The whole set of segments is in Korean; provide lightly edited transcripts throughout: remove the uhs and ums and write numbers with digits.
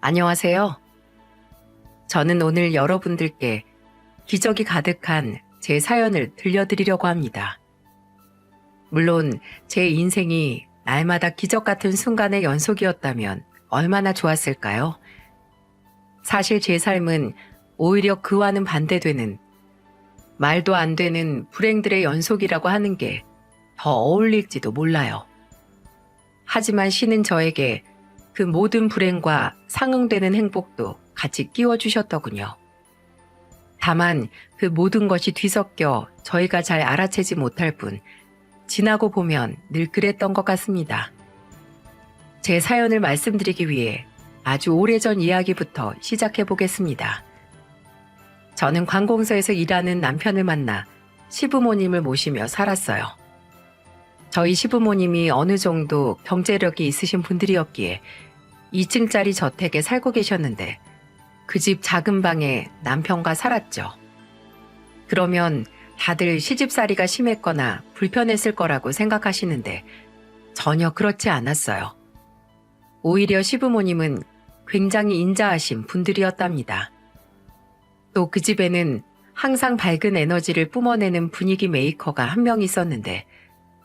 안녕하세요. 저는 오늘 여러분들께 기적이 가득한 제 사연을 들려드리려고 합니다. 물론 제 인생이 날마다 기적 같은 순간의 연속이었다면 얼마나 좋았을까요? 사실 제 삶은 오히려 그와는 반대되는 말도 안 되는 불행들의 연속이라고 하는 게 더 어울릴지도 몰라요. 하지만 신은 저에게 그 모든 불행과 상응되는 행복도 같이 끼워주셨더군요. 다만 그 모든 것이 뒤섞여 저희가 잘 알아채지 못할 뿐 지나고 보면 늘 그랬던 것 같습니다. 제 사연을 말씀드리기 위해 아주 오래전 이야기부터 시작해 보겠습니다. 저는 관공서에서 일하는 남편을 만나 시부모님을 모시며 살았어요. 저희 시부모님이 어느 정도 경제력이 있으신 분들이었기에 2층짜리 저택에 살고 계셨는데 그 집 작은 방에 남편과 살았죠. 그러면 다들 시집살이가 심했거나 불편했을 거라고 생각하시는데 전혀 그렇지 않았어요. 오히려 시부모님은 굉장히 인자하신 분들이었답니다. 또 그 집에는 항상 밝은 에너지를 뿜어내는 분위기 메이커가 한 명 있었는데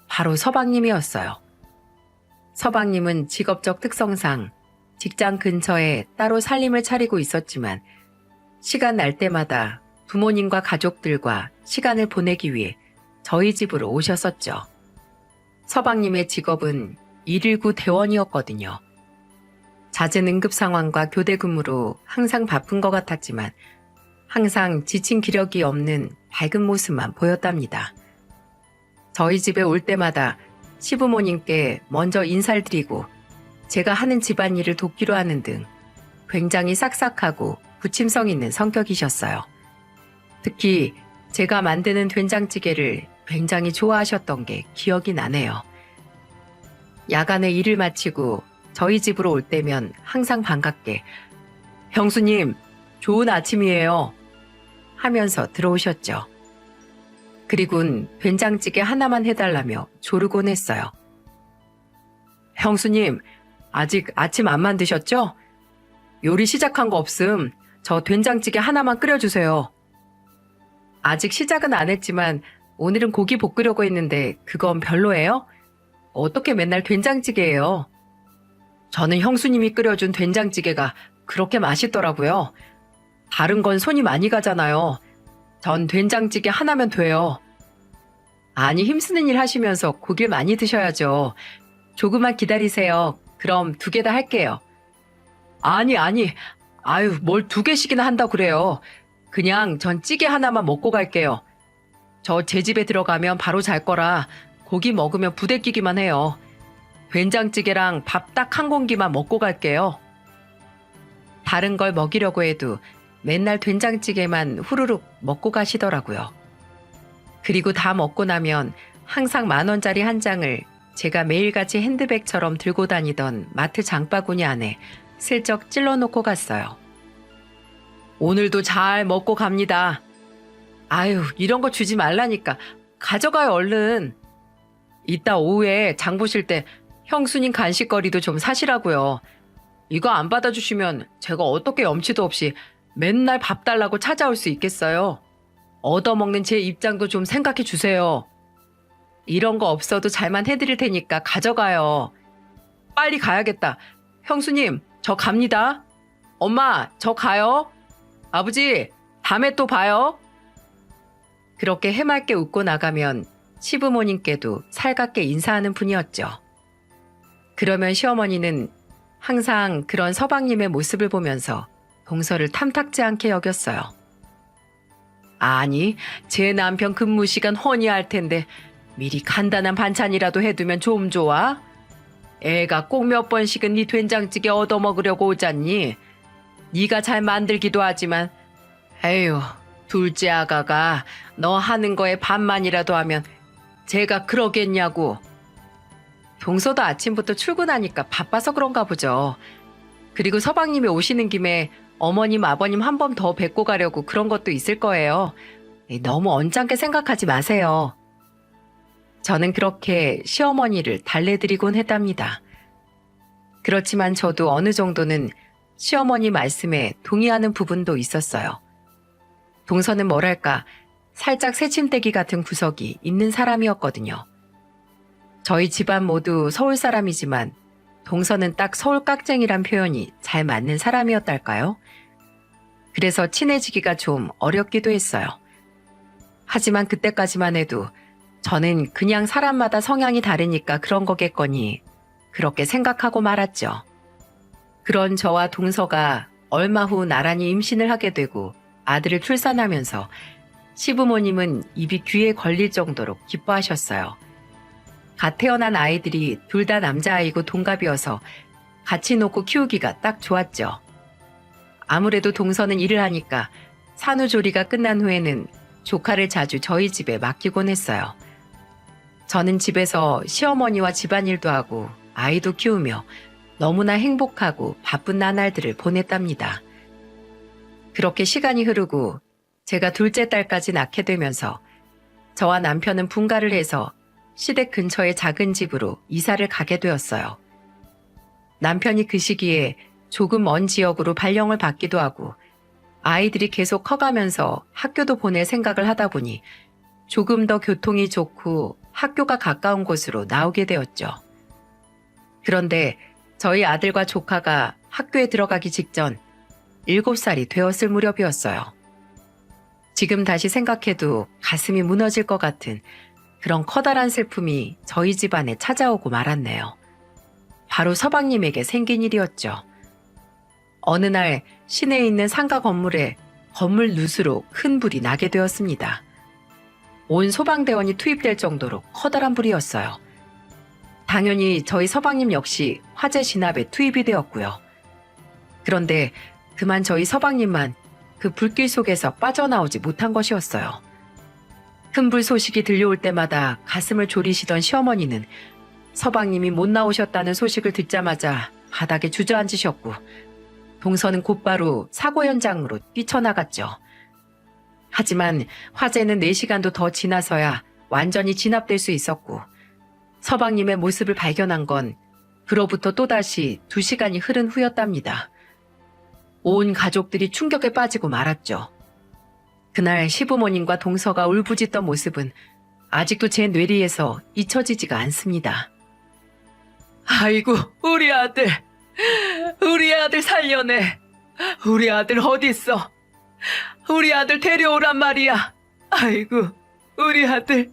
바로 서방님이었어요. 서방님은 직업적 특성상 직장 근처에 따로 살림을 차리고 있었지만 시간 날 때마다 부모님과 가족들과 시간을 보내기 위해 저희 집으로 오셨었죠. 서방님의 직업은 119 대원이었거든요. 잦은 응급 상황과 교대 근무로 항상 바쁜 것 같았지만 항상 지친 기력이 없는 밝은 모습만 보였답니다. 저희 집에 올 때마다 시부모님께 먼저 인사를 드리고 제가 하는 집안일을 돕기로 하는 등 굉장히 싹싹하고 부침성 있는 성격이셨어요. 특히 제가 만드는 된장찌개를 굉장히 좋아하셨던 게 기억이 나네요. 야간에 일을 마치고 저희 집으로 올 때면 항상 반갑게 형수님, 좋은 아침이에요 하면서 들어오셨죠. 그리곤 된장찌개 하나만 해달라며 조르곤 했어요. 형수님, 아직 아침 안 만드셨죠? 요리 시작한 거 없음. 저 된장찌개 하나만 끓여주세요. 아직 시작은 안 했지만 오늘은 고기 볶으려고 했는데 그건 별로예요? 어떻게 맨날 된장찌개예요? 저는 형수님이 끓여준 된장찌개가 그렇게 맛있더라고요. 다른 건 손이 많이 가잖아요. 전 된장찌개 하나면 돼요. 아니, 힘쓰는 일 하시면서 고기를 많이 드셔야죠. 조금만 기다리세요. 그럼 2개 다 할게요. 아니, 아유, 뭘 2개씩이나 한다고 그래요. 그냥 전 찌개 하나만 먹고 갈게요. 저 제 집에 들어가면 바로 잘 거라 고기 먹으면 부대끼기만 해요. 된장찌개랑 밥 딱 한 공기만 먹고 갈게요. 다른 걸 먹이려고 해도 맨날 된장찌개만 후루룩 먹고 가시더라고요. 그리고 다 먹고 나면 항상 10,000원짜리 한 장을 제가 매일같이 핸드백처럼 들고 다니던 마트 장바구니 안에 슬쩍 찔러놓고 갔어요. 오늘도 잘 먹고 갑니다. 아유, 이런 거 주지 말라니까. 가져가요, 얼른. 이따 오후에 장 보실 때 형수님 간식거리도 좀 사시라고요. 이거 안 받아주시면 제가 어떻게 염치도 없이 맨날 밥 달라고 찾아올 수 있겠어요. 얻어먹는 제 입장도 좀 생각해 주세요. 이런 거 없어도 잘만 해드릴 테니까 가져가요. 빨리 가야겠다. 형수님, 저 갑니다. 엄마, 저 가요. 아버지, 다음에 또 봐요. 그렇게 해맑게 웃고 나가면 시부모님께도 살갑게 인사하는 분이었죠. 그러면 시어머니는 항상 그런 서방님의 모습을 보면서 동서를 탐탁지 않게 여겼어요. 아니, 제 남편 근무 시간 허니할 텐데 미리 간단한 반찬이라도 해두면 좀 좋아? 애가 꼭 몇 번씩은 네 된장찌개 얻어먹으려고 오잖니? 네가 잘 만들기도 하지만 에휴, 둘째 아가가 너 하는 거에 반만이라도 하면 제가 그러겠냐고. 동서도 아침부터 출근하니까 바빠서 그런가 보죠. 그리고 서방님이 오시는 김에 어머님, 아버님 한 번 더 뵙고 가려고 그런 것도 있을 거예요. 너무 언짢게 생각하지 마세요. 저는 그렇게 시어머니를 달래드리곤 했답니다. 그렇지만 저도 어느 정도는 시어머니 말씀에 동의하는 부분도 있었어요. 동서는 뭐랄까 살짝 새침대기 같은 구석이 있는 사람이었거든요. 저희 집안 모두 서울 사람이지만 동서는 딱 서울 깍쟁이란 표현이 잘 맞는 사람이었달까요? 그래서 친해지기가 좀 어렵기도 했어요. 하지만 그때까지만 해도 저는 그냥 사람마다 성향이 다르니까 그런 거겠거니 그렇게 생각하고 말았죠. 그런 저와 동서가 얼마 후 나란히 임신을 하게 되고 아들을 출산하면서 시부모님은 입이 귀에 걸릴 정도로 기뻐하셨어요. 갓 태어난 아이들이 둘 다 남자아이고 동갑이어서 같이 놓고 키우기가 딱 좋았죠. 아무래도 동서는 일을 하니까 산후조리가 끝난 후에는 조카를 자주 저희 집에 맡기곤 했어요. 저는 집에서 시어머니와 집안일도 하고 아이도 키우며 너무나 행복하고 바쁜 나날들을 보냈답니다. 그렇게 시간이 흐르고 제가 둘째 딸까지 낳게 되면서 저와 남편은 분가를 해서 시댁 근처의 작은 집으로 이사를 가게 되었어요. 남편이 그 시기에 조금 먼 지역으로 발령을 받기도 하고 아이들이 계속 커가면서 학교도 보낼 생각을 하다 보니 조금 더 교통이 좋고 학교가 가까운 곳으로 나오게 되었죠. 그런데 저희 아들과 조카가 학교에 들어가기 직전 7살이 되었을 무렵이었어요. 지금 다시 생각해도 가슴이 무너질 것 같은 그런 커다란 슬픔이 저희 집안에 찾아오고 말았네요. 바로 서방님에게 생긴 일이었죠. 어느 날 시내에 있는 상가 건물에 건물 누수로 큰 불이 나게 되었습니다. 온 소방대원이 투입될 정도로 커다란 불이었어요. 당연히 저희 서방님 역시 화재 진압에 투입이 되었고요. 그런데 그만 저희 서방님만 그 불길 속에서 빠져나오지 못한 것이었어요. 큰 불 소식이 들려올 때마다 가슴을 졸이시던 시어머니는 서방님이 못 나오셨다는 소식을 듣자마자 바닥에 주저앉으셨고 동서는 곧바로 사고 현장으로 뛰쳐나갔죠. 하지만 화재는 4시간도 더 지나서야 완전히 진압될 수 있었고 서방님의 모습을 발견한 건 그로부터 또다시 2시간이 흐른 후였답니다. 온 가족들이 충격에 빠지고 말았죠. 그날 시부모님과 동서가 울부짖던 모습은 아직도 제 뇌리에서 잊혀지지가 않습니다. 아이고, 우리 아들 살려내. 우리 아들 어딨어? 우리 아들 데려오란 말이야. 아이고, 우리 아들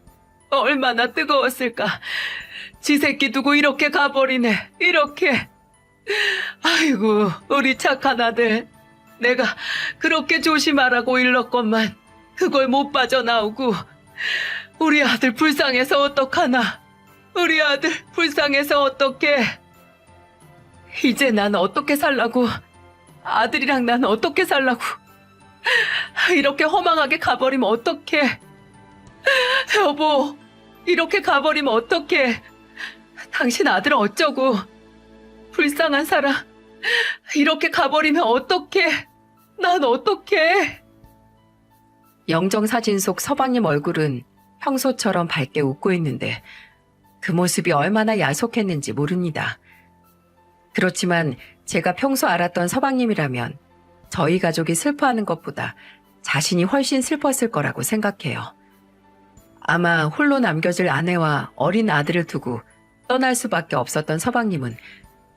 얼마나 뜨거웠을까. 지 새끼 두고 이렇게 가버리네. 이렇게. 아이고, 우리 착한 아들. 내가 그렇게 조심하라고 일렀건만 그걸 못 빠져나오고 우리 아들 불쌍해서 어떡하나. 우리 아들 불쌍해서 어떡해. 이제 난 어떻게 살라고. 아들이랑 난 어떻게 살라고. 이렇게 허망하게 가버리면 어떡해. 여보, 이렇게 가버리면 어떡해. 당신 아들은 어쩌고. 불쌍한 사람. 이렇게 가버리면 어떡해. 난 어떡해. 영정사진 속 서방님 얼굴은 평소처럼 밝게 웃고 있는데 그 모습이 얼마나 야속했는지 모릅니다. 그렇지만 제가 평소 알았던 서방님이라면 저희 가족이 슬퍼하는 것보다 자신이 훨씬 슬펐을 거라고 생각해요. 아마 홀로 남겨질 아내와 어린 아들을 두고 떠날 수밖에 없었던 서방님은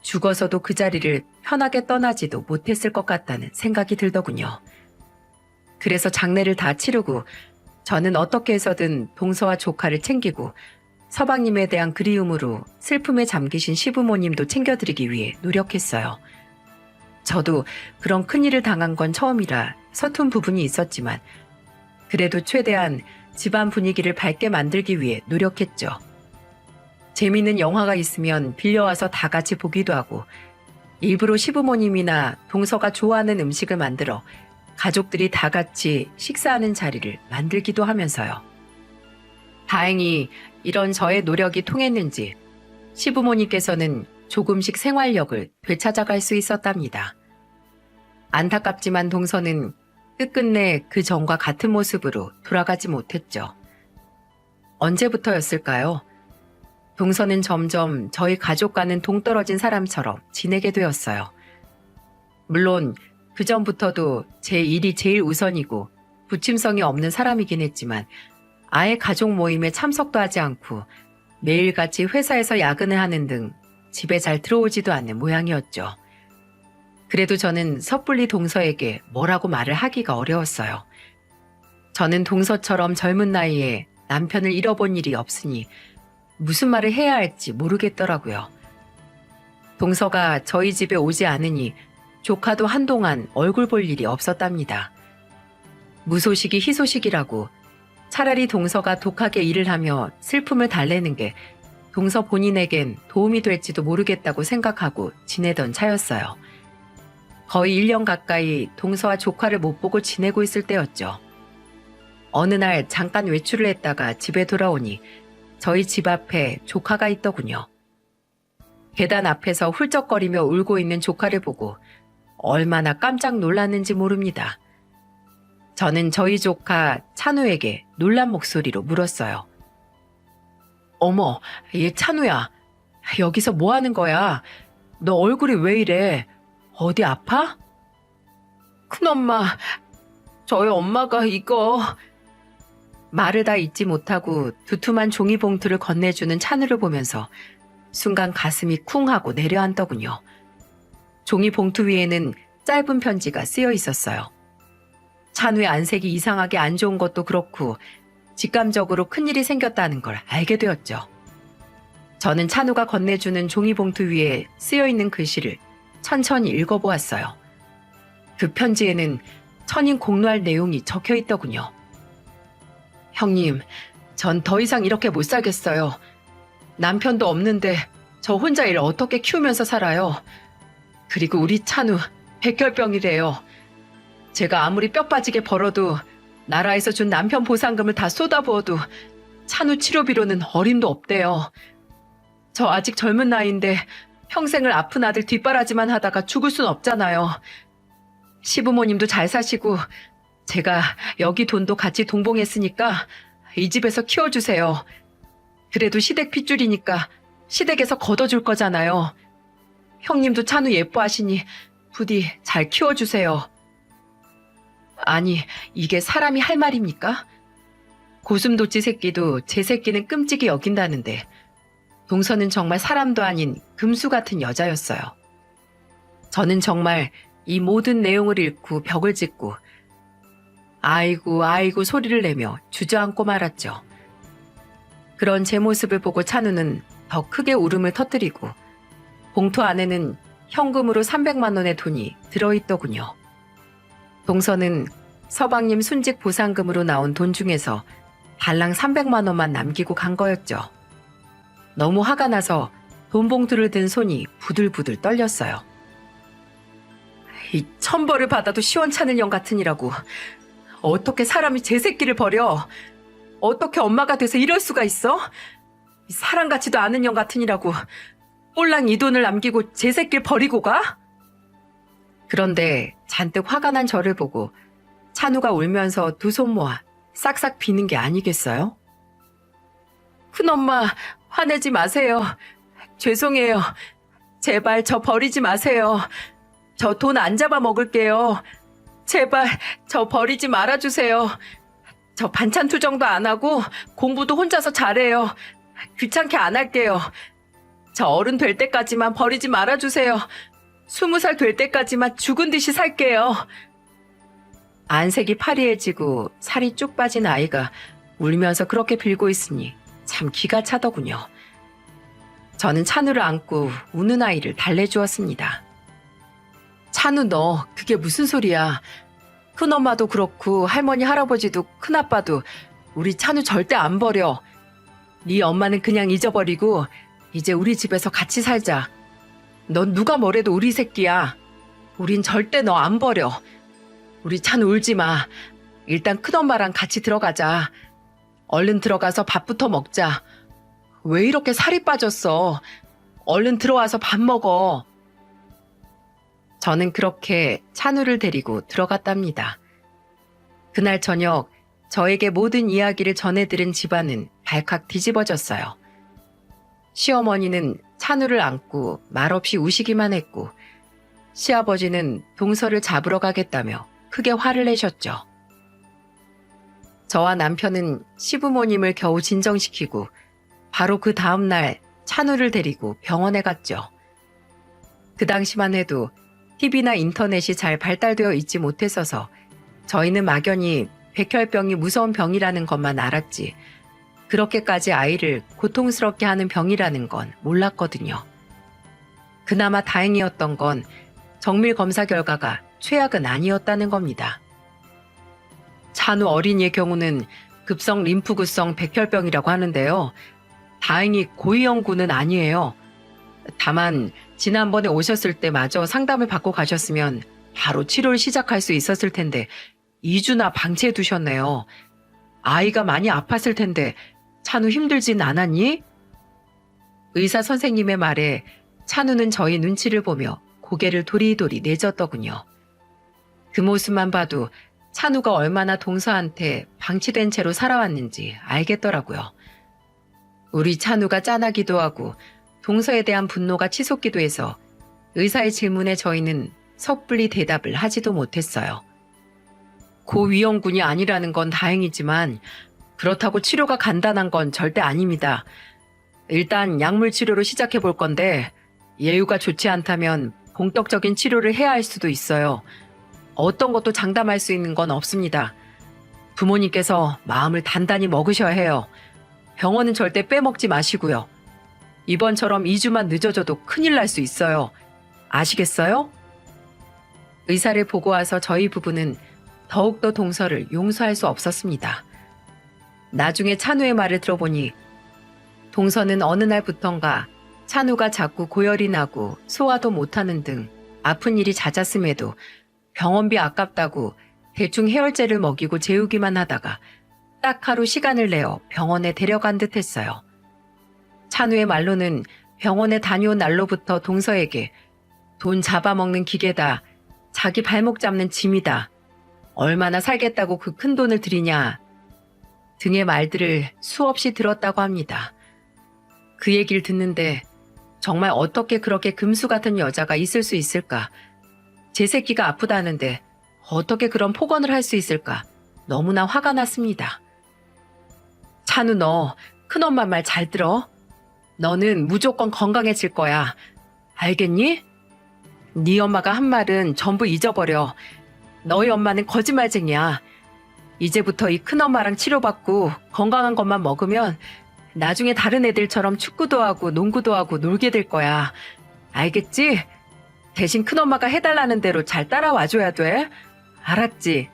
죽어서도 그 자리를 편하게 떠나지도 못했을 것 같다는 생각이 들더군요. 그래서 장례를 다 치르고 저는 어떻게 해서든 동서와 조카를 챙기고 서방님에 대한 그리움으로 슬픔에 잠기신 시부모님도 챙겨드리기 위해 노력했어요. 저도 그런 큰일을 당한 건 처음이라 서툰 부분이 있었지만 그래도 최대한 집안 분위기를 밝게 만들기 위해 노력했죠. 재미있는 영화가 있으면 빌려와서 다 같이 보기도 하고 일부러 시부모님이나 동서가 좋아하는 음식을 만들어 가족들이 다 같이 식사하는 자리를 만들기도 하면서요. 다행히 이런 저의 노력이 통했는지 시부모님께서는 조금씩 생활력을 되찾아갈 수 있었답니다. 안타깝지만 동서는 끝끝내 그 전과 같은 모습으로 돌아가지 못했죠. 언제부터였을까요? 동서는 점점 저희 가족과는 동떨어진 사람처럼 지내게 되었어요. 물론 그 전부터도 제 일이 제일 우선이고 부침성이 없는 사람이긴 했지만 아예 가족 모임에 참석도 하지 않고 매일같이 회사에서 야근을 하는 등 집에 잘 들어오지도 않는 모양이었죠. 그래도 저는 섣불리 동서에게 뭐라고 말을 하기가 어려웠어요. 저는 동서처럼 젊은 나이에 남편을 잃어본 일이 없으니 무슨 말을 해야 할지 모르겠더라고요. 동서가 저희 집에 오지 않으니 조카도 한동안 얼굴 볼 일이 없었답니다. 무소식이 희소식이라고 차라리 동서가 독하게 일을 하며 슬픔을 달래는 게 동서 본인에겐 도움이 될지도 모르겠다고 생각하고 지내던 차였어요. 거의 1년 가까이 동서와 조카를 못 보고 지내고 있을 때였죠. 어느 날 잠깐 외출을 했다가 집에 돌아오니 저희 집 앞에 조카가 있더군요. 계단 앞에서 훌쩍거리며 울고 있는 조카를 보고 얼마나 깜짝 놀랐는지 모릅니다. 저는 저희 조카 찬우에게 놀란 목소리로 물었어요. 어머, 얘 찬우야. 여기서 뭐 하는 거야? 너 얼굴이 왜 이래? 어디 아파? 큰엄마, 저희 엄마가 이거... 말을 다 잊지 못하고 두툼한 종이봉투를 건네주는 찬우를 보면서 순간 가슴이 쿵 하고 내려앉더군요. 종이봉투 위에는 짧은 편지가 쓰여 있었어요. 찬우의 안색이 이상하게 안 좋은 것도 그렇고 직감적으로 큰일이 생겼다는 걸 알게 되었죠. 저는 찬우가 건네주는 종이봉투 위에 쓰여있는 글씨를 천천히 읽어보았어요. 그 편지에는 천인 공로할 내용이 적혀 있더군요. 형님, 전 더 이상 이렇게 못 살겠어요. 남편도 없는데 저 혼자 일 어떻게 키우면서 살아요. 그리고 우리 찬우 백혈병이래요. 제가 아무리 뼈 빠지게 벌어도 나라에서 준 남편 보상금을 다 쏟아부어도 찬우 치료비로는 어림도 없대요. 저 아직 젊은 나이인데 평생을 아픈 아들 뒷바라지만 하다가 죽을 순 없잖아요. 시부모님도 잘 사시고 제가 여기 돈도 같이 동봉했으니까 이 집에서 키워주세요. 그래도 시댁 핏줄이니까 시댁에서 걷어줄 거잖아요. 형님도 찬우 예뻐하시니 부디 잘 키워주세요. 아니, 이게 사람이 할 말입니까? 고슴도치 새끼도 제 새끼는 끔찍이 여긴다는데 동서는 정말 사람도 아닌 금수 같은 여자였어요. 저는 정말 이 모든 내용을 읽고 벽을 짓고 아이고 아이고 소리를 내며 주저앉고 말았죠. 그런 제 모습을 보고 찬우는 더 크게 울음을 터뜨리고 봉투 안에는 현금으로 300만 원의 돈이 들어있더군요. 동서는 서방님 순직 보상금으로 나온 돈 중에서 달랑 300만 원만 남기고 간 거였죠. 너무 화가 나서 돈 봉투를 든 손이 부들부들 떨렸어요. 이 천벌을 받아도 시원찮을 년 같으니라고. 어떻게 사람이 제 새끼를 버려? 어떻게 엄마가 돼서 이럴 수가 있어? 사람 같지도 않은 년 같으니라고 꼴랑 이 돈을 남기고 제 새끼를 버리고 가? 그런데 잔뜩 화가 난 저를 보고 찬우가 울면서 두 손 모아 싹싹 비는 게 아니겠어요? 큰엄마, 화내지 마세요. 죄송해요. 제발 저 버리지 마세요. 저 돈 안 잡아먹을게요. 제발 저 버리지 말아주세요. 저 반찬 투정도 안 하고 공부도 혼자서 잘해요. 귀찮게 안 할게요. 저 어른 될 때까지만 버리지 말아주세요. 20살 될 때까지만 죽은 듯이 살게요. 안색이 파리해지고 살이 쭉 빠진 아이가 울면서 그렇게 빌고 있으니 참 기가 차더군요. 저는 찬우를 안고 우는 아이를 달래주었습니다. 찬우 너 그게 무슨 소리야. 큰엄마도 그렇고 할머니 할아버지도 큰아빠도 우리 찬우 절대 안 버려. 네 엄마는 그냥 잊어버리고 이제 우리 집에서 같이 살자. 넌 누가 뭐래도 우리 새끼야. 우린 절대 너 안 버려. 우리 찬우 울지 마. 일단 큰엄마랑 같이 들어가자. 얼른 들어가서 밥부터 먹자. 왜 이렇게 살이 빠졌어? 얼른 들어와서 밥 먹어. 저는 그렇게 찬우를 데리고 들어갔답니다. 그날 저녁 저에게 모든 이야기를 전해들은 집안은 발칵 뒤집어졌어요. 시어머니는 찬우를 안고 말없이 우시기만 했고 시아버지는 동서를 잡으러 가겠다며 크게 화를 내셨죠. 저와 남편은 시부모님을 겨우 진정시키고 바로 그 다음날 찬우를 데리고 병원에 갔죠. 그 당시만 해도 TV나 인터넷이 잘 발달되어 있지 못했어서 저희는 막연히 백혈병이 무서운 병이라는 것만 알았지 그렇게까지 아이를 고통스럽게 하는 병이라는 건 몰랐거든요. 그나마 다행이었던 건 정밀 검사 결과가 최악은 아니었다는 겁니다. 찬우 어린이의 경우는 급성 림프구성 백혈병이라고 하는데요. 다행히 고위험군은 아니에요. 다만 지난번에 오셨을 때 마저 상담을 받고 가셨으면 바로 치료를 시작할 수 있었을 텐데 2주나 방치해 두셨네요. 아이가 많이 아팠을 텐데 찬우 힘들진 않았니? 의사 선생님의 말에 찬우는 저희 눈치를 보며 고개를 도리도리 내젓더군요. 그 모습만 봐도 찬우가 얼마나 동서한테 방치된 채로 살아왔는지 알겠더라고요. 우리 찬우가 짠하기도 하고 동서에 대한 분노가 치솟기도 해서 의사의 질문에 저희는 섣불리 대답을 하지도 못했어요. 고위험군이 아니라는 건 다행이지만 그렇다고 치료가 간단한 건 절대 아닙니다. 일단 약물 치료로 시작해 볼 건데 예후가 좋지 않다면 본격적인 치료를 해야 할 수도 있어요. 어떤 것도 장담할 수 있는 건 없습니다. 부모님께서 마음을 단단히 먹으셔야 해요. 병원은 절대 빼먹지 마시고요. 이번처럼 2주만 늦어져도 큰일 날 수 있어요. 아시겠어요? 의사를 보고 와서 저희 부부는 더욱더 동서를 용서할 수 없었습니다. 나중에 찬우의 말을 들어보니 동서는 어느 날부턴가 찬우가 자꾸 고열이 나고 소화도 못하는 등 아픈 일이 잦았음에도 병원비 아깝다고 대충 해열제를 먹이고 재우기만 하다가 딱 하루 시간을 내어 병원에 데려간 듯 했어요. 찬우의 말로는 병원에 다녀온 날로부터 동서에게 돈 잡아먹는 기계다. 자기 발목 잡는 짐이다. 얼마나 살겠다고 그 큰 돈을 들이냐 등의 말들을 수없이 들었다고 합니다. 그 얘기를 듣는데 정말 어떻게 그렇게 금수 같은 여자가 있을 수 있을까? 제 새끼가 아프다는데 어떻게 그런 폭언을 할 수 있을까? 너무나 화가 났습니다. 찬우 너 큰엄마 말 잘 들어? 너는 무조건 건강해질 거야. 알겠니? 네 엄마가 한 말은 전부 잊어버려. 너희 엄마는 거짓말쟁이야. 이제부터 이 큰엄마랑 치료받고 건강한 것만 먹으면 나중에 다른 애들처럼 축구도 하고 농구도 하고 놀게 될 거야. 알겠지? 대신 큰엄마가 해달라는 대로 잘 따라와줘야 돼. 알았지?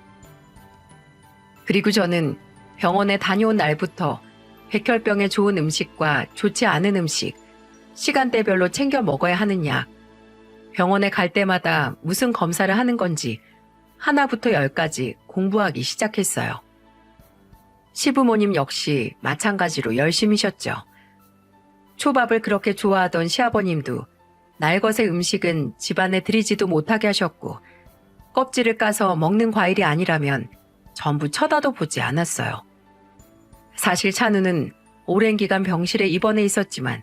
그리고 저는 병원에 다녀온 날부터 백혈병에 좋은 음식과 좋지 않은 음식, 시간대별로 챙겨 먹어야 하는 약, 병원에 갈 때마다 무슨 검사를 하는 건지 하나부터 10까지 공부하기 시작했어요. 시부모님 역시 마찬가지로 열심히셨죠. 초밥을 그렇게 좋아하던 시아버님도 날것의 음식은 집안에 들이지도 못하게 하셨고 껍질을 까서 먹는 과일이 아니라면 전부 쳐다도 보지 않았어요. 사실 찬우는 오랜 기간 병실에 입원해 있었지만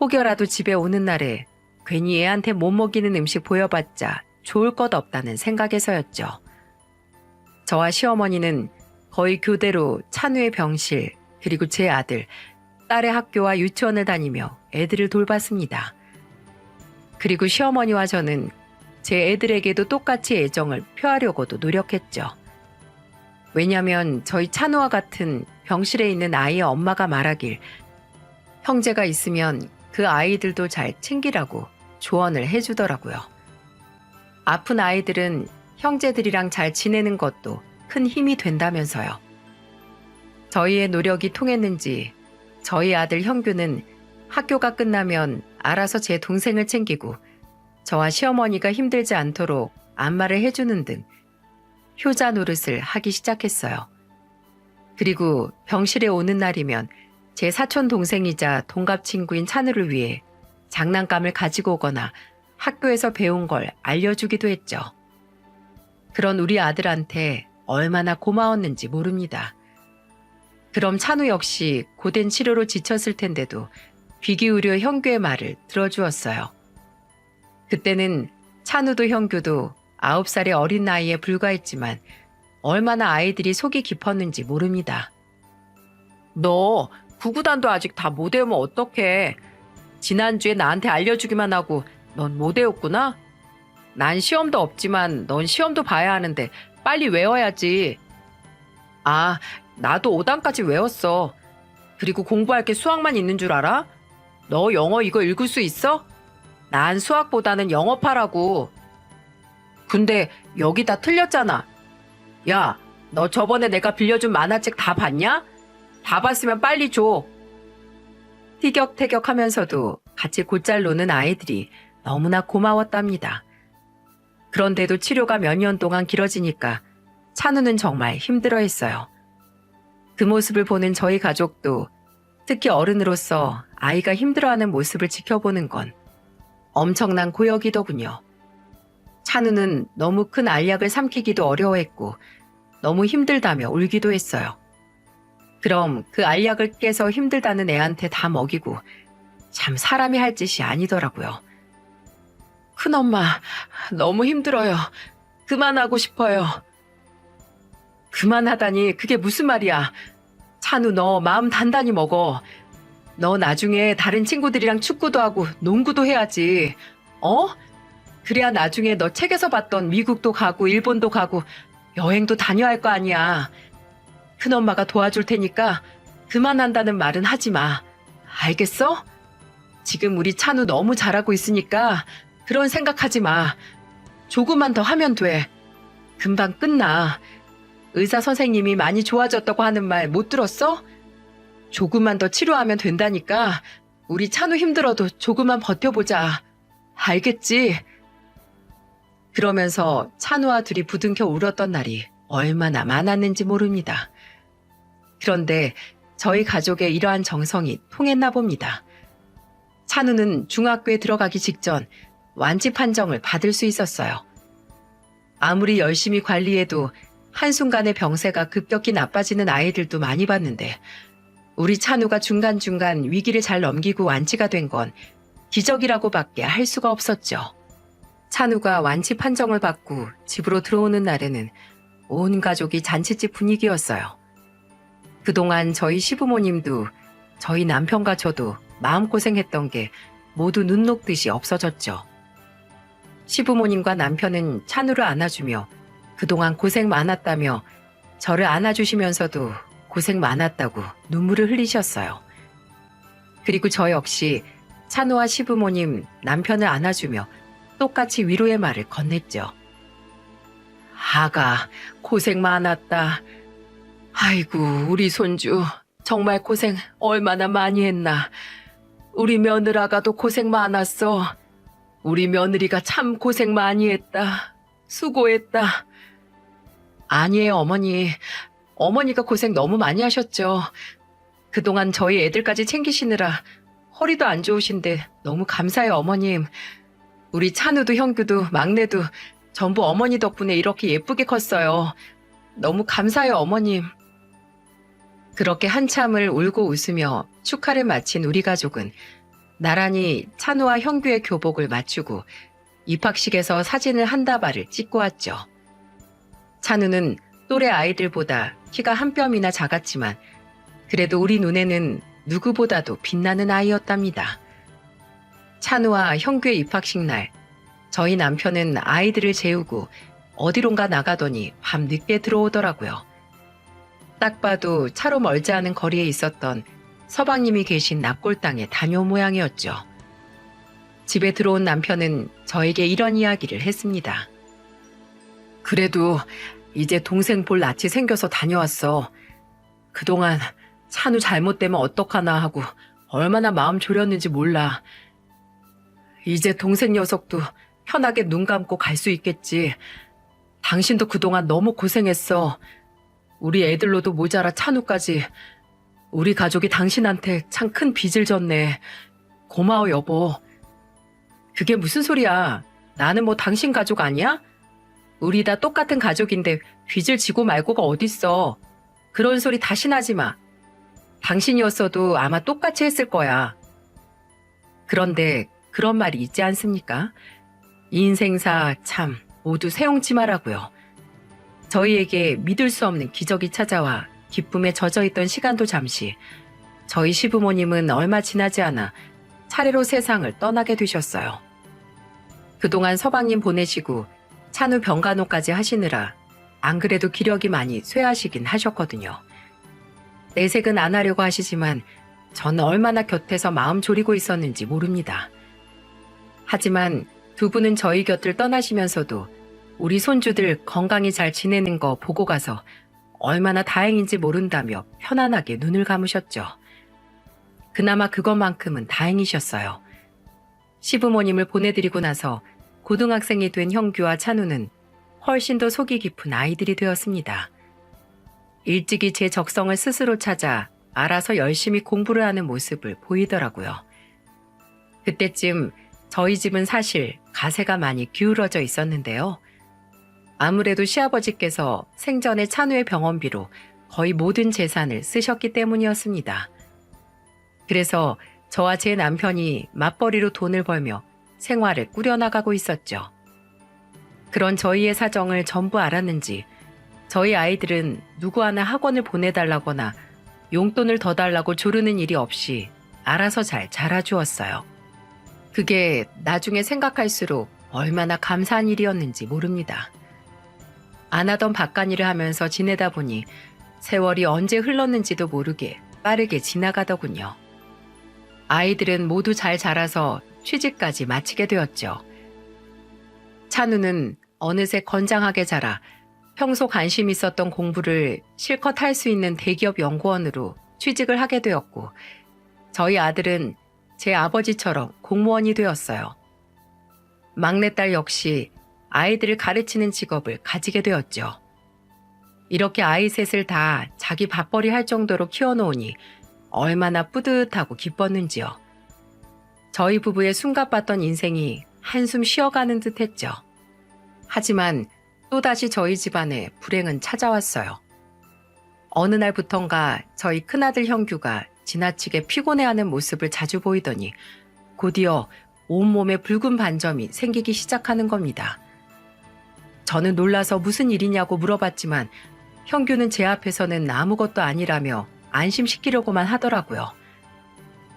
혹여라도 집에 오는 날에 괜히 애한테 못 먹이는 음식 보여봤자 좋을 것 없다는 생각에서였죠. 저와 시어머니는 거의 교대로 찬우의 병실 그리고 제 아들, 딸의 학교와 유치원을 다니며 애들을 돌봤습니다. 그리고 시어머니와 저는 제 애들에게도 똑같이 애정을 표하려고도 노력했죠. 왜냐면 저희 찬우와 같은 병실에 있는 아이의 엄마가 말하길 형제가 있으면 그 아이들도 잘 챙기라고 조언을 해주더라고요. 아픈 아이들은 형제들이랑 잘 지내는 것도 큰 힘이 된다면서요. 저희의 노력이 통했는지 저희 아들 형규는 학교가 끝나면 알아서 제 동생을 챙기고 저와 시어머니가 힘들지 않도록 안마를 해주는 등 효자 노릇을 하기 시작했어요. 그리고 병실에 오는 날이면 제 사촌 동생이자 동갑 친구인 찬우를 위해 장난감을 가지고 오거나 학교에서 배운 걸 알려주기도 했죠. 그런 우리 아들한테 얼마나 고마웠는지 모릅니다. 그럼 찬우 역시 고된 치료로 지쳤을 텐데도 귀 기울여 형규의 말을 들어주었어요. 그때는 찬우도 형규도 9살의 어린 나이에 불과했지만 얼마나 아이들이 속이 깊었는지 모릅니다. 너 구구단도 아직 다 못 외우면 어떡해. 지난주에 나한테 알려주기만 하고 넌 못 외웠구나? 난 시험도 없지만 넌 시험도 봐야 하는데 빨리 외워야지. 아, 나도 5단까지 외웠어. 그리고 공부할 게 수학만 있는 줄 알아? 너 영어 이거 읽을 수 있어? 난 수학보다는 영어파라고. 근데 여기 다 틀렸잖아. 야, 너 저번에 내가 빌려준 만화책 다 봤냐? 다 봤으면 빨리 줘. 티격태격하면서도 같이 곧잘 노는 아이들이 너무나 고마웠답니다. 그런데도 치료가 몇 년 동안 길어지니까 찬우는 정말 힘들어했어요. 그 모습을 보는 저희 가족도 특히 어른으로서 아이가 힘들어하는 모습을 지켜보는 건 엄청난 고역이더군요. 찬우는 너무 큰 알약을 삼키기도 어려워했고 너무 힘들다며 울기도 했어요. 그럼 그 알약을 깨서 힘들다는 애한테 다 먹이고 참 사람이 할 짓이 아니더라고요. 큰엄마, 너무 힘들어요. 그만하고 싶어요. 그만하다니 그게 무슨 말이야. 찬우 너 마음 단단히 먹어. 너 나중에 다른 친구들이랑 축구도 하고 농구도 해야지. 어? 그래야 나중에 너 책에서 봤던 미국도 가고 일본도 가고 여행도 다녀야 할 거 아니야. 큰엄마가 도와줄 테니까 그만한다는 말은 하지 마. 알겠어? 지금 우리 찬우 너무 잘하고 있으니까 그런 생각하지 마. 조금만 더 하면 돼. 금방 끝나. 의사 선생님이 많이 좋아졌다고 하는 말 못 들었어? 조금만 더 치료하면 된다니까. 우리 찬우 힘들어도 조금만 버텨보자. 알겠지? 그러면서 찬우와 둘이 부둥켜 울었던 날이 얼마나 많았는지 모릅니다. 그런데 저희 가족의 이러한 정성이 통했나 봅니다. 찬우는 중학교에 들어가기 직전 완치 판정을 받을 수 있었어요. 아무리 열심히 관리해도 한순간에 병세가 급격히 나빠지는 아이들도 많이 봤는데 우리 찬우가 중간중간 위기를 잘 넘기고 완치가 된 건 기적이라고밖에 할 수가 없었죠. 찬우가 완치 판정을 받고 집으로 들어오는 날에는 온 가족이 잔치집 분위기였어요. 그동안 저희 시부모님도 저희 남편과 저도 마음고생했던 게 모두 눈 녹듯이 없어졌죠. 시부모님과 남편은 찬우를 안아주며 그동안 고생 많았다며 저를 안아주시면서도 고생 많았다고 눈물을 흘리셨어요. 그리고 저 역시 찬우와 시부모님, 남편을 안아주며 똑같이 위로의 말을 건넸죠. 아가, 고생 많았다. 아이고, 우리 손주 정말 고생 얼마나 많이 했나. 우리 며느라가도 고생 많았어. 우리 며느리가 참 고생 많이 했다. 수고했다. 아니에요, 어머니. 어머니가 고생 너무 많이 하셨죠. 그동안 저희 애들까지 챙기시느라 허리도 안 좋으신데 너무 감사해요, 어머님. 우리 찬우도 형규도 막내도 전부 어머니 덕분에 이렇게 예쁘게 컸어요. 너무 감사해요, 어머님. 그렇게 한참을 울고 웃으며 축하를 마친 우리 가족은 나란히 찬우와 형규의 교복을 맞추고 입학식에서 사진을 한 다발을 찍고 왔죠. 찬우는 또래 아이들보다 키가 한 뼘이나 작았지만 그래도 우리 눈에는 누구보다도 빛나는 아이였답니다. 찬우와 형규의 입학식 날 저희 남편은 아이들을 재우고 어디론가 나가더니 밤 늦게 들어오더라고요. 딱 봐도 차로 멀지 않은 거리에 있었던 서방님이 계신 납골당에 다녀온 모양이었죠. 집에 들어온 남편은 저에게 이런 이야기를 했습니다. 그래도 이제 동생 볼 낯이 생겨서 다녀왔어. 그동안 찬우 잘못되면 어떡하나 하고 얼마나 마음 졸였는지 몰라. 이제 동생 녀석도 편하게 눈 감고 갈 수 있겠지. 당신도 그동안 너무 고생했어. 우리 애들로도 모자라 찬우까지. 우리 가족이 당신한테 참 큰 빚을 졌네. 고마워, 여보. 그게 무슨 소리야. 나는 뭐 당신 가족 아니야? 우리 다 똑같은 가족인데 빚을 지고 말고가 어딨어. 그런 소리 다시는 하지 마. 당신이었어도 아마 똑같이 했을 거야. 그런데 그런 말이 있지 않습니까? 인생사 참 모두 새옹치마라고요. 저희에게 믿을 수 없는 기적이 찾아와 기쁨에 젖어있던 시간도 잠시, 저희 시부모님은 얼마 지나지 않아 차례로 세상을 떠나게 되셨어요. 그동안 서방님 보내시고 찬우 병간호까지 하시느라 안 그래도 기력이 많이 쇠하시긴 하셨거든요. 내색은 안 하려고 하시지만 저는 얼마나 곁에서 마음 졸이고 있었는지 모릅니다. 하지만 두 분은 저희 곁을 떠나시면서도 우리 손주들 건강히 잘 지내는 거 보고 가서 얼마나 다행인지 모른다며 편안하게 눈을 감으셨죠. 그나마 그것만큼은 다행이셨어요. 시부모님을 보내드리고 나서 고등학생이 된 형규와 찬우는 훨씬 더 속이 깊은 아이들이 되었습니다. 일찍이 제 적성을 스스로 찾아 알아서 열심히 공부를 하는 모습을 보이더라고요. 그때쯤 저희 집은 사실 가세가 많이 기울어져 있었는데요. 아무래도 시아버지께서 생전에 찬우의 병원비로 거의 모든 재산을 쓰셨기 때문이었습니다. 그래서 저와 제 남편이 맞벌이로 돈을 벌며 생활을 꾸려나가고 있었죠. 그런 저희의 사정을 전부 알았는지 저희 아이들은 누구 하나 학원을 보내달라거나 용돈을 더 달라고 조르는 일이 없이 알아서 잘 자라주었어요. 그게 나중에 생각할수록 얼마나 감사한 일이었는지 모릅니다. 안 하던 바깥일을 하면서 지내다 보니 세월이 언제 흘렀는지도 모르게 빠르게 지나가더군요. 아이들은 모두 잘 자라서 취직까지 마치게 되었죠. 찬우는 어느새 건장하게 자라 평소 관심 있었던 공부를 실컷 할 수 있는 대기업 연구원으로 취직을 하게 되었고, 저희 아들은 제 아버지처럼 공무원이 되었어요. 막내딸 역시 아이들을 가르치는 직업을 가지게 되었죠. 이렇게 아이 셋을 다 자기 밥벌이 할 정도로 키워놓으니 얼마나 뿌듯하고 기뻤는지요. 저희 부부의 숨가빴던 인생이 한숨 쉬어가는 듯 했죠. 하지만 또다시 저희 집안에 불행은 찾아왔어요. 어느 날부턴가 저희 큰아들 형규가 지나치게 피곤해하는 모습을 자주 보이더니 곧이어 온몸에 붉은 반점이 생기기 시작하는 겁니다. 저는 놀라서 무슨 일이냐고 물어봤지만 형규는 제 앞에서는 아무것도 아니라며 안심시키려고만 하더라고요.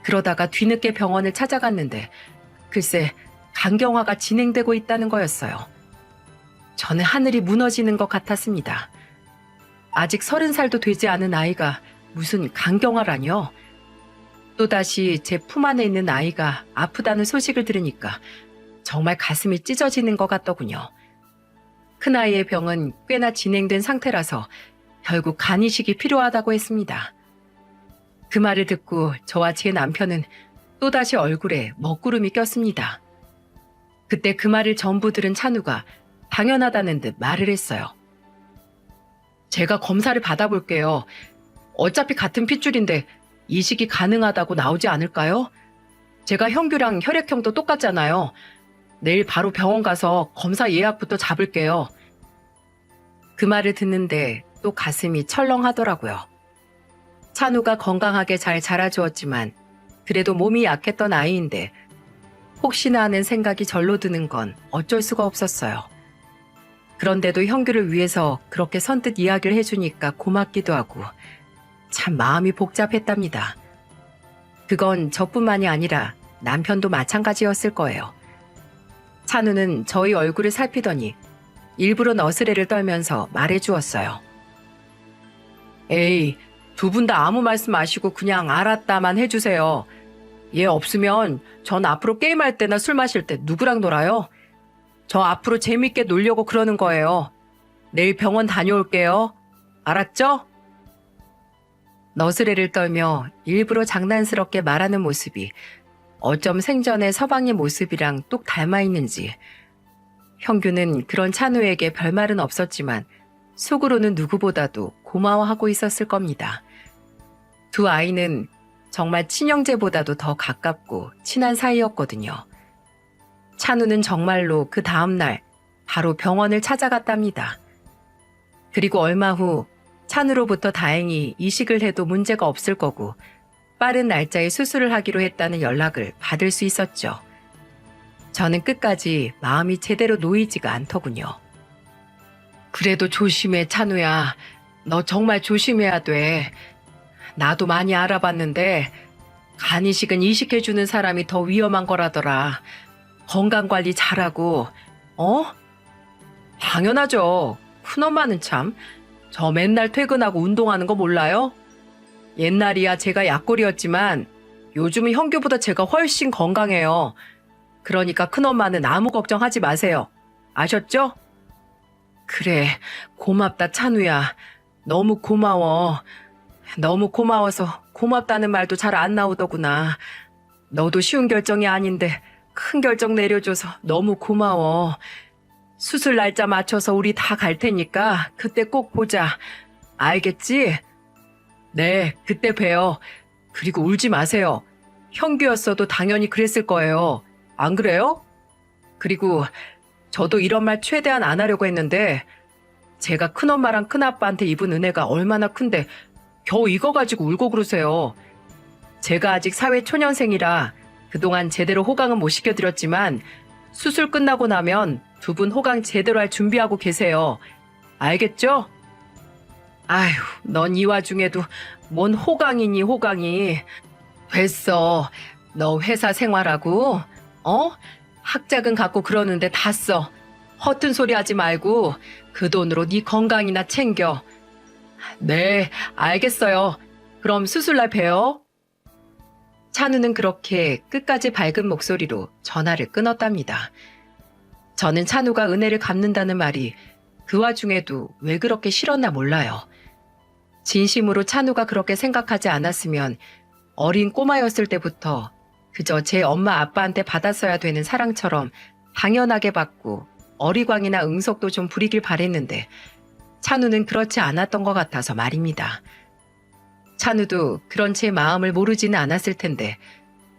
그러다가 뒤늦게 병원을 찾아갔는데 글쎄 간경화가 진행되고 있다는 거였어요. 저는 하늘이 무너지는 것 같았습니다. 아직 30살도 되지 않은 아이가 무슨 간경화라뇨? 또다시 제 품 안에 있는 아이가 아프다는 소식을 들으니까 정말 가슴이 찢어지는 것 같더군요. 큰아이의 병은 꽤나 진행된 상태라서 결국 간이식이 필요하다고 했습니다. 그 말을 듣고 저와 제 남편은 또다시 얼굴에 먹구름이 꼈습니다. 그때 그 말을 전부 들은 찬우가 당연하다는 듯 말을 했어요. 제가 검사를 받아볼게요. 어차피 같은 핏줄인데 이식이 가능하다고 나오지 않을까요? 제가 형규랑 혈액형도 똑같잖아요. 내일 바로 병원 가서 검사 예약부터 잡을게요. 그 말을 듣는데 또 가슴이 철렁하더라고요. 찬우가 건강하게 잘 자라주었지만 그래도 몸이 약했던 아이인데 혹시나 하는 생각이 절로 드는 건 어쩔 수가 없었어요. 그런데도 형규를 위해서 그렇게 선뜻 이야기를 해주니까 고맙기도 하고 참 마음이 복잡했답니다. 그건 저뿐만이 아니라 남편도 마찬가지였을 거예요. 찬우는 저희 얼굴을 살피더니 일부러 너스레를 떨면서 말해주었어요. 에이, 두 분 다 아무 말씀 마시고 그냥 알았다만 해주세요. 얘 없으면 전 앞으로 게임할 때나 술 마실 때 누구랑 놀아요? 저 앞으로 재밌게 놀려고 그러는 거예요. 내일 병원 다녀올게요. 알았죠? 너스레를 떨며 일부러 장난스럽게 말하는 모습이 어쩜 생전의 서방님 모습이랑 똑 닮아 있는지. 형규는 그런 찬우에게 별말은 없었지만 속으로는 누구보다도 고마워하고 있었을 겁니다. 두 아이는 정말 친형제보다도 더 가깝고 친한 사이였거든요. 찬우는 정말로 그 다음날 바로 병원을 찾아갔답니다. 그리고 얼마 후 찬우로부터 다행히 이식을 해도 문제가 없을 거고 빠른 날짜에 수술을 하기로 했다는 연락을 받을 수 있었죠. 저는 끝까지 마음이 제대로 놓이지가 않더군요. 그래도 조심해, 찬우야. 너 정말 조심해야 돼. 나도 많이 알아봤는데 간 이식은 이식해주는 사람이 더 위험한 거라더라. 건강관리 잘하고, 어? 당연하죠. 큰엄마는 참, 저 맨날 퇴근하고 운동하는 거 몰라요? 옛날이야 제가 약골이었지만 요즘은 형규보다 제가 훨씬 건강해요. 그러니까 큰엄마는 아무 걱정하지 마세요. 아셨죠? 그래, 고맙다, 찬우야. 너무 고마워. 너무 고마워서 고맙다는 말도 잘 안 나오더구나. 너도 쉬운 결정이 아닌데 큰 결정 내려줘서 너무 고마워. 수술 날짜 맞춰서 우리 다 갈 테니까 그때 꼭 보자. 알겠지? 네, 그때 봬요. 그리고 울지 마세요. 형규였어도 당연히 그랬을 거예요. 안 그래요? 그리고 저도 이런 말 최대한 안 하려고 했는데 제가 큰엄마랑 큰아빠한테 입은 은혜가 얼마나 큰데 겨우 이거 가지고 울고 그러세요. 제가 아직 사회 초년생이라 그동안 제대로 호강은 못 시켜드렸지만 수술 끝나고 나면 두 분 호강 제대로 할 준비하고 계세요. 알겠죠? 아휴, 넌 이 와중에도 뭔 호강이니 호강이. 됐어. 너 회사 생활하고 학자금 갖고 그러는데 다 써. 허튼 소리 하지 말고 그 돈으로 네 건강이나 챙겨. 네, 알겠어요. 그럼 수술날 봬요. 찬우는 그렇게 끝까지 밝은 목소리로 전화를 끊었답니다. 저는 찬우가 은혜를 갚는다는 말이 그 와중에도 왜 그렇게 싫었나 몰라요. 진심으로 찬우가 그렇게 생각하지 않았으면 어린 꼬마였을 때부터 그저 제 엄마 아빠한테 받았어야 되는 사랑처럼 당연하게 받고 어리광이나 응석도 좀 부리길 바랬는데 찬우는 그렇지 않았던 것 같아서 말입니다. 찬우도 그런 제 마음을 모르지는 않았을 텐데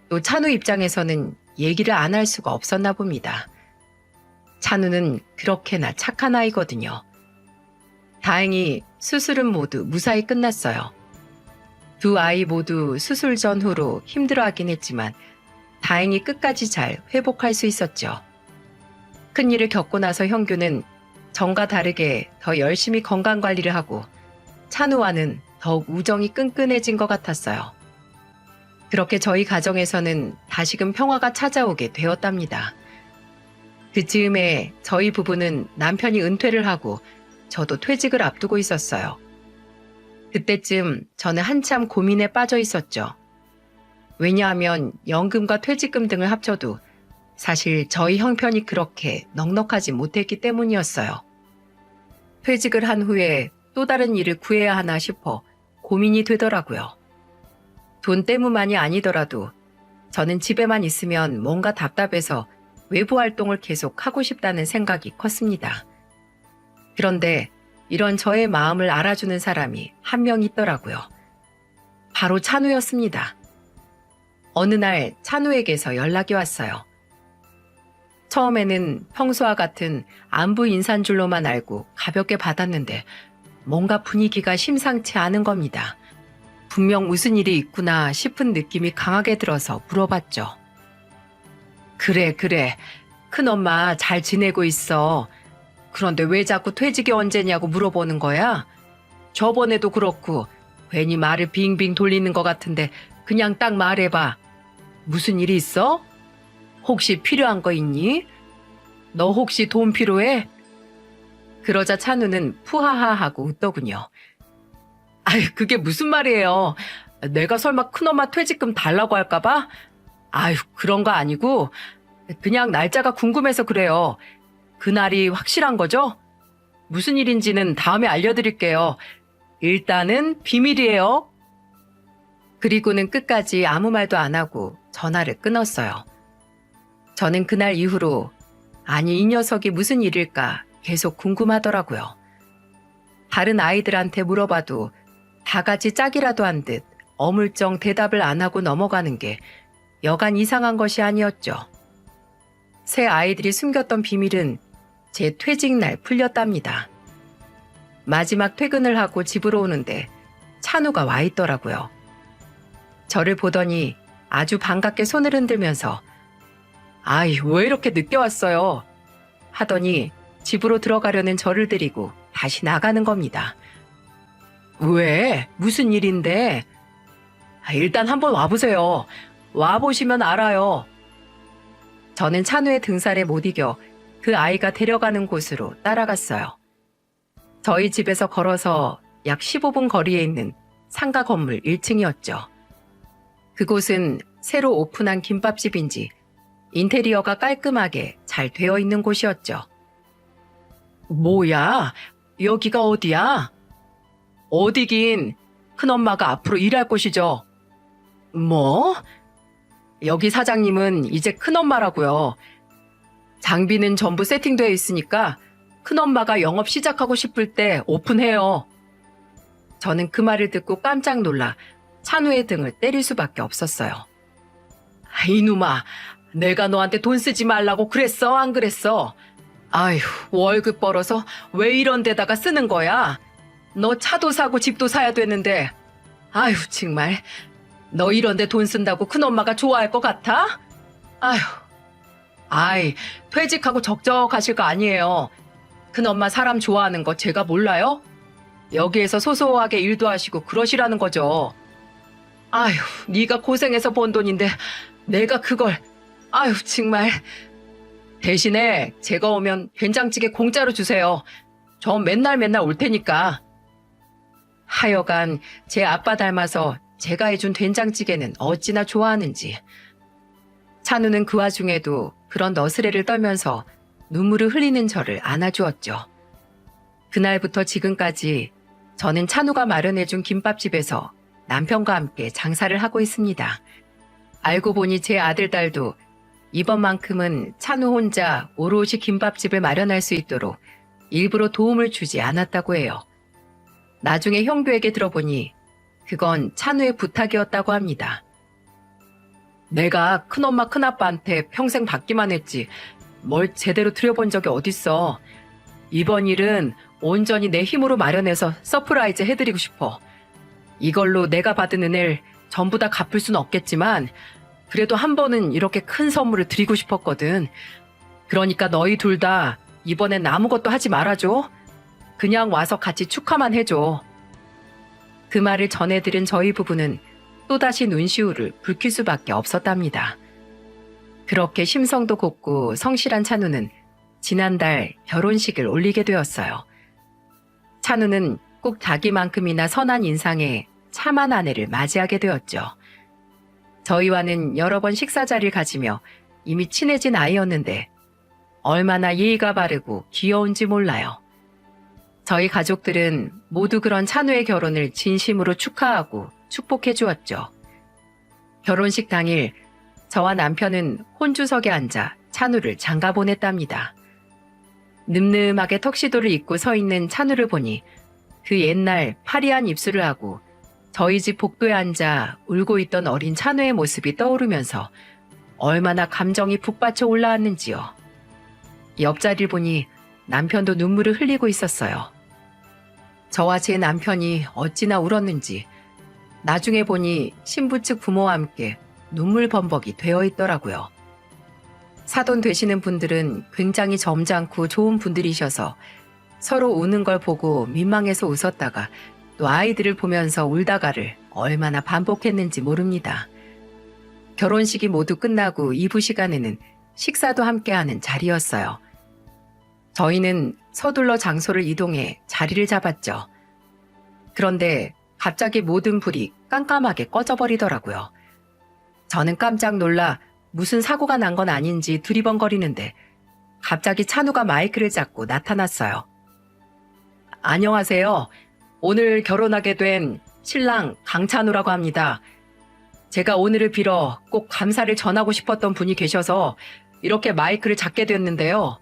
또 찬우 입장에서는 얘기를 안 할 수가 없었나 봅니다. 찬우는 그렇게나 착한 아이거든요. 다행히 수술은 모두 무사히 끝났어요. 두 아이 모두 수술 전후로 힘들어하긴 했지만 다행히 끝까지 잘 회복할 수 있었죠. 큰일을 겪고 나서 형규는 전과 다르게 더 열심히 건강관리를 하고 찬우와는 더욱 우정이 끈끈해진 것 같았어요. 그렇게 저희 가정에서는 다시금 평화가 찾아오게 되었답니다. 그 즈음에 저희 부부는 남편이 은퇴를 하고 저도 퇴직을 앞두고 있었어요. 그때쯤 저는 한참 고민에 빠져 있었죠. 왜냐하면 연금과 퇴직금 등을 합쳐도 사실 저희 형편이 그렇게 넉넉하지 못했기 때문이었어요. 퇴직을 한 후에 또 다른 일을 구해야 하나 싶어 고민이 되더라고요. 돈 때문만이 아니더라도 저는 집에만 있으면 뭔가 답답해서 외부 활동을 계속 하고 싶다는 생각이 컸습니다. 그런데 이런 저의 마음을 알아주는 사람이 한 명 있더라고요. 바로 찬우였습니다. 어느 날 찬우에게서 연락이 왔어요. 처음에는 평소와 같은 안부 인사인 줄로만 알고 가볍게 받았는데 뭔가 분위기가 심상치 않은 겁니다. 분명 무슨 일이 있구나 싶은 느낌이 강하게 들어서 물어봤죠. 그래. 큰엄마 잘 지내고 있어. 그런데 왜 자꾸 퇴직이 언제냐고 물어보는 거야? 저번에도 그렇고 괜히 말을 빙빙 돌리는 것 같은데 그냥 딱 말해봐. 무슨 일이 있어? 혹시 필요한 거 있니? 너 혹시 돈 필요해? 그러자 찬우는 푸하하하고 웃더군요. 아이, 그게 무슨 말이에요. 내가 설마 큰엄마 퇴직금 달라고 할까봐? 아유, 그런 거 아니고 그냥 날짜가 궁금해서 그래요. 그날이 확실한 거죠? 무슨 일인지는 다음에 알려드릴게요. 일단은 비밀이에요. 그리고는 끝까지 아무 말도 안 하고 전화를 끊었어요. 저는 그날 이후로 아니 이 녀석이 무슨 일일까 계속 궁금하더라고요. 다른 아이들한테 물어봐도 다 같이 짝이라도 한 듯 어물쩡 대답을 안 하고 넘어가는 게 여간 이상한 것이 아니었죠. 새 아이들이 숨겼던 비밀은 제 퇴직날 풀렸답니다. 마지막 퇴근을 하고 집으로 오는데 찬우가 와 있더라고요. 저를 보더니 아주 반갑게 손을 흔들면서 아이, 왜 이렇게 늦게 왔어요? 하더니 집으로 들어가려는 저를 데리고 다시 나가는 겁니다. 왜? 무슨 일인데? 일단 한번 와보세요. 와보시면 알아요. 저는 찬우의 등살에 못 이겨 그 아이가 데려가는 곳으로 따라갔어요. 저희 집에서 걸어서 약 15분 거리에 있는 상가 건물 1층이었죠. 그곳은 새로 오픈한 김밥집인지 인테리어가 깔끔하게 잘 되어 있는 곳이었죠. 뭐야? 여기가 어디야? 어디긴 큰엄마가 앞으로 일할 곳이죠. 뭐? 여기 사장님은 이제 큰엄마라고요. 장비는 전부 세팅되어 있으니까 큰엄마가 영업 시작하고 싶을 때 오픈해요. 저는 그 말을 듣고 깜짝 놀라 찬우의 등을 때릴 수밖에 없었어요. 이놈아, 내가 너한테 돈 쓰지 말라고 그랬어, 안 그랬어? 아휴, 월급 벌어서 왜 이런 데다가 쓰는 거야? 너 차도 사고 집도 사야 되는데. 아휴, 정말. 너 이런 데 돈 쓴다고 큰엄마가 좋아할 것 같아? 아휴. 아이, 퇴직하고 적적하실 거 아니에요. 큰엄마 사람 좋아하는 거 제가 몰라요? 여기에서 소소하게 일도 하시고 그러시라는 거죠. 아휴, 네가 고생해서 번 돈인데 내가 그걸. 아휴, 정말. 대신에 제가 오면 된장찌개 공짜로 주세요. 저 맨날 올 테니까. 하여간 제 아빠 닮아서 제가 해준 된장찌개는 어찌나 좋아하는지. 찬우는 그 와중에도 그런 너스레를 떨면서 눈물을 흘리는 저를 안아주었죠. 그날부터 지금까지 저는 찬우가 마련해준 김밥집에서 남편과 함께 장사를 하고 있습니다. 알고 보니 제 아들, 딸도 이번만큼은 찬우 혼자 오롯이 김밥집을 마련할 수 있도록 일부러 도움을 주지 않았다고 해요. 나중에 형규에게 들어보니 그건 찬우의 부탁이었다고 합니다. 내가 큰엄마 큰아빠한테 평생 받기만 했지 뭘 제대로 들여본 적이 어딨어. 이번 일은 온전히 내 힘으로 마련해서 서프라이즈 해드리고 싶어. 이걸로 내가 받은 은혜를 전부 다 갚을 순 없겠지만 그래도 한 번은 이렇게 큰 선물을 드리고 싶었거든. 그러니까 너희 둘 다 이번엔 아무것도 하지 말아줘. 그냥 와서 같이 축하만 해줘. 그 말을 전해들은 저희 부부는 또다시 눈시울을 붉힐 수밖에 없었답니다. 그렇게 심성도 곱고 성실한 찬우는 지난달 결혼식을 올리게 되었어요. 찬우는 꼭 자기만큼이나 선한 인상의 참한 아내를 맞이하게 되었죠. 저희와는 여러 번 식사 자리를 가지며 이미 친해진 아이였는데 얼마나 예의가 바르고 귀여운지 몰라요. 저희 가족들은 모두 그런 찬우의 결혼을 진심으로 축하하고 축복해 주었죠. 결혼식 당일 저와 남편은 혼주석에 앉아 찬우를 장가 보냈답니다. 늠름하게 턱시도를 입고 서 있는 찬우를 보니 그 옛날 파리한 입술을 하고 저희 집 복도에 앉아 울고 있던 어린 찬우의 모습이 떠오르면서 얼마나 감정이 북받쳐 올라왔는지요. 옆자리를 보니 남편도 눈물을 흘리고 있었어요. 저와 제 남편이 어찌나 울었는지 나중에 보니 신부 측 부모와 함께 눈물 범벅이 되어 있더라고요. 사돈 되시는 분들은 굉장히 점잖고 좋은 분들이셔서 서로 우는 걸 보고 민망해서 웃었다가 또 아이들을 보면서 울다가를 얼마나 반복했는지 모릅니다. 결혼식이 모두 끝나고 2부 시간에는 식사도 함께하는 자리였어요. 저희는 서둘러 장소를 이동해 자리를 잡았죠. 그런데 갑자기 모든 불이 깜깜하게 꺼져버리더라고요. 저는 깜짝 놀라 무슨 사고가 난 건 아닌지 두리번거리는데 갑자기 찬우가 마이크를 잡고 나타났어요. 안녕하세요. 오늘 결혼하게 된 신랑 강찬우라고 합니다. 제가 오늘을 빌어 꼭 감사를 전하고 싶었던 분이 계셔서 이렇게 마이크를 잡게 됐는데요.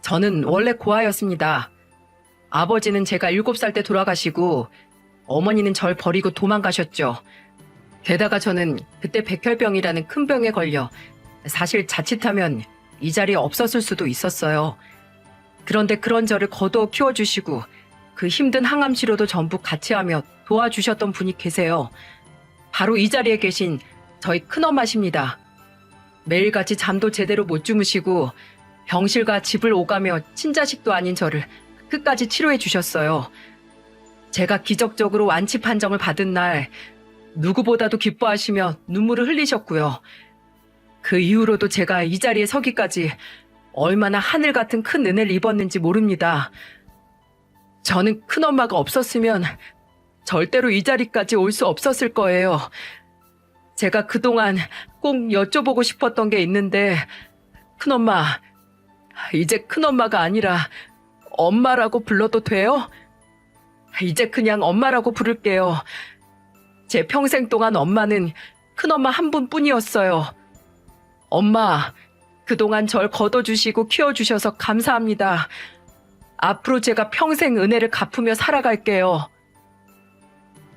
저는 원래 고아였습니다. 아버지는 제가 7살 때 돌아가시고 어머니는 절 버리고 도망가셨죠. 게다가 저는 그때 백혈병이라는 큰 병에 걸려 사실 자칫하면 이 자리에 없었을 수도 있었어요. 그런데 그런 저를 거두어 키워주시고 그 힘든 항암 치료도 전부 같이 하며 도와주셨던 분이 계세요. 바로 이 자리에 계신 저희 큰엄마십니다. 매일같이 잠도 제대로 못 주무시고 병실과 집을 오가며 친자식도 아닌 저를 끝까지 치료해 주셨어요. 제가 기적적으로 완치 판정을 받은 날 누구보다도 기뻐하시며 눈물을 흘리셨고요. 그 이후로도 제가 이 자리에 서기까지 얼마나 하늘 같은 큰 은혜를 입었는지 모릅니다. 저는 큰엄마가 없었으면 절대로 이 자리까지 올 수 없었을 거예요. 제가 그동안 꼭 여쭤보고 싶었던 게 있는데, 큰엄마, 이제 큰엄마가 아니라 엄마라고 불러도 돼요? 이제 그냥 엄마라고 부를게요. 제 평생 동안 엄마는 큰엄마 한 분뿐이었어요. 엄마, 그동안 절 걷어주시고 키워주셔서 감사합니다. 앞으로 제가 평생 은혜를 갚으며 살아갈게요.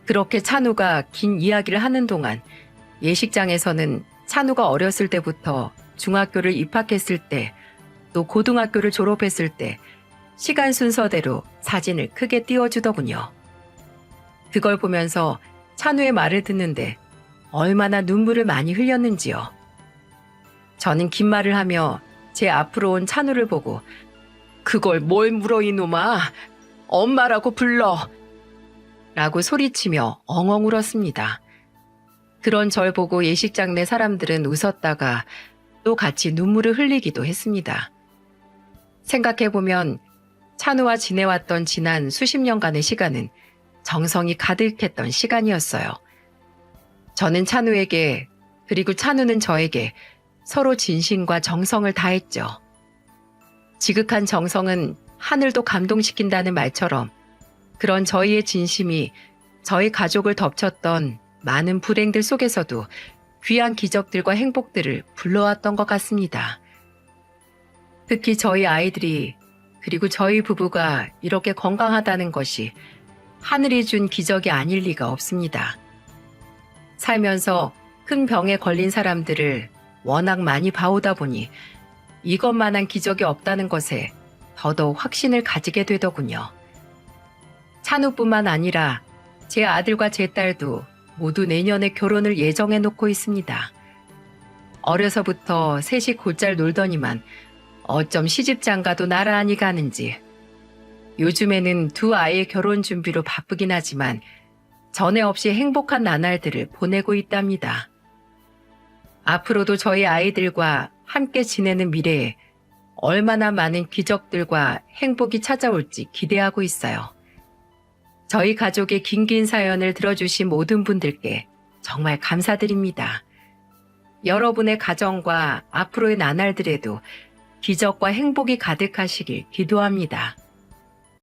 그렇게 찬우가 긴 이야기를 하는 동안 예식장에서는 찬우가 어렸을 때부터 중학교를 입학했을 때, 또 고등학교를 졸업했을 때 시간 순서대로 사진을 크게 띄워주더군요. 그걸 보면서 찬우의 말을 듣는데 얼마나 눈물을 많이 흘렸는지요. 저는 긴 말을 하며 제 앞으로 온 찬우를 보고 그걸 뭘 물어 이놈아, 엄마라고 불러 라고 소리치며 엉엉 울었습니다. 그런 절 보고 예식장 내 사람들은 웃었다가 또 같이 눈물을 흘리기도 했습니다. 생각해보면 찬우와 지내왔던 지난 수십 년간의 시간은 정성이 가득했던 시간이었어요. 저는 찬우에게, 그리고 찬우는 저에게 서로 진심과 정성을 다했죠. 지극한 정성은 하늘도 감동시킨다는 말처럼 그런 저희의 진심이 저희 가족을 덮쳤던 많은 불행들 속에서도 귀한 기적들과 행복들을 불러왔던 것 같습니다. 특히 저희 아이들이, 그리고 저희 부부가 이렇게 건강하다는 것이 하늘이 준 기적이 아닐 리가 없습니다. 살면서 큰 병에 걸린 사람들을 워낙 많이 봐오다 보니 이것만한 기적이 없다는 것에 더더욱 확신을 가지게 되더군요. 찬우뿐만 아니라 제 아들과 제 딸도 모두 내년에 결혼을 예정해 놓고 있습니다. 어려서부터 셋이 곧잘 놀더니만 어쩜 시집장가도 나란히 가는지. 요즘에는 두 아이의 결혼 준비로 바쁘긴 하지만 전에 없이 행복한 나날들을 보내고 있답니다. 앞으로도 저희 아이들과 함께 지내는 미래에 얼마나 많은 기적들과 행복이 찾아올지 기대하고 있어요. 저희 가족의 긴긴 사연을 들어주신 모든 분들께 정말 감사드립니다. 여러분의 가정과 앞으로의 나날들에도 기적과 행복이 가득하시길 기도합니다.